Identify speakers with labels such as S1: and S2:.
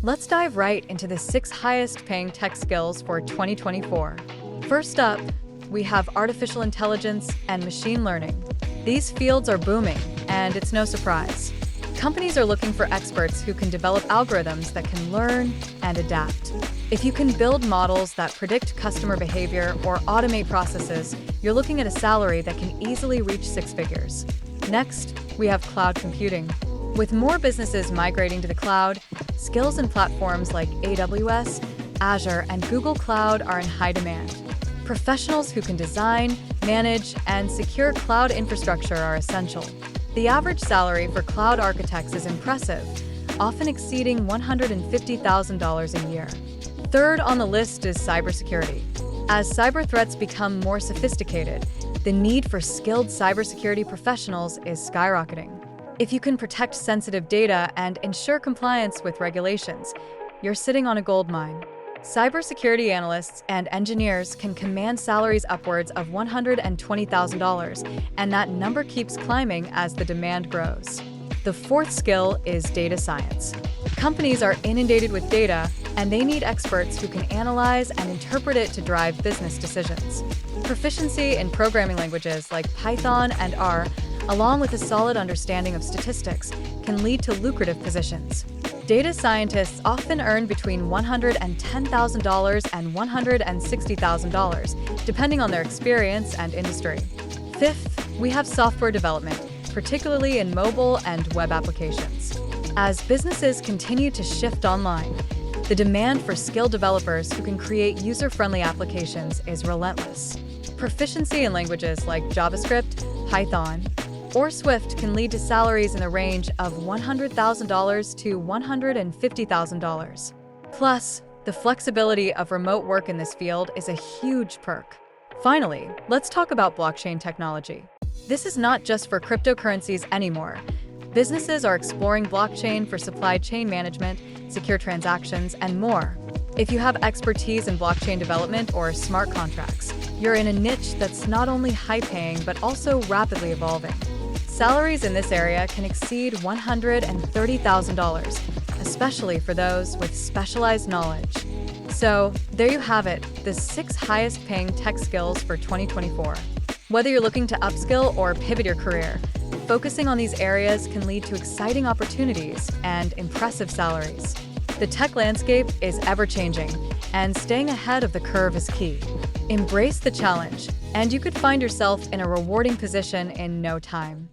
S1: Let's dive right into the 6 highest paying tech skills for 2024. First up, we have artificial intelligence and machine learning. These fields are booming, and it's no surprise. Companies are looking for experts who can develop algorithms that can learn and adapt. If you can build models that predict customer behavior or automate processes, you're looking at a salary that can easily reach 6 figures. Next, we have cloud computing. With more businesses migrating to the cloud, skills in platforms like AWS, Azure, and Google Cloud are in high demand. Professionals who can design, manage, and secure cloud infrastructure are essential. The average salary for cloud architects is impressive, often exceeding $150,000 a year. Third on the list is cybersecurity. As cyber threats become more sophisticated, the need for skilled cybersecurity professionals is skyrocketing. If you can protect sensitive data and ensure compliance with regulations, you're sitting on a gold mine. Cybersecurity analysts and engineers can command salaries upwards of $120,000, and that number keeps climbing as the demand grows. The fourth skill is data science. Companies are inundated with data, and they need experts who can analyze and interpret it to drive business decisions. Proficiency in programming languages like Python and R, along with a solid understanding of statistics, can lead to lucrative positions. Data scientists often earn between $110,000 and $160,000, depending on their experience and industry. Fifth, we have software development, particularly in mobile and web applications. As businesses continue to shift online, the demand for skilled developers who can create user-friendly applications is relentless. Proficiency in languages like JavaScript, Python, or Swift can lead to salaries in the range of $100,000 to $150,000. Plus, the flexibility of remote work in this field is a huge perk. Finally, let's talk about blockchain technology. This is not just for cryptocurrencies anymore. Businesses are exploring blockchain for supply chain management, secure transactions, and more. If you have expertise in blockchain development or smart contracts, you're in a niche that's not only high-paying but also rapidly evolving. Salaries in this area can exceed $130,000, especially for those with specialized knowledge. So, there you have it, the 6 highest paying tech skills for 2024. Whether you're looking to upskill or pivot your career, focusing on these areas can lead to exciting opportunities and impressive salaries. The tech landscape is ever-changing, and staying ahead of the curve is key. Embrace the challenge, and you could find yourself in a rewarding position in no time.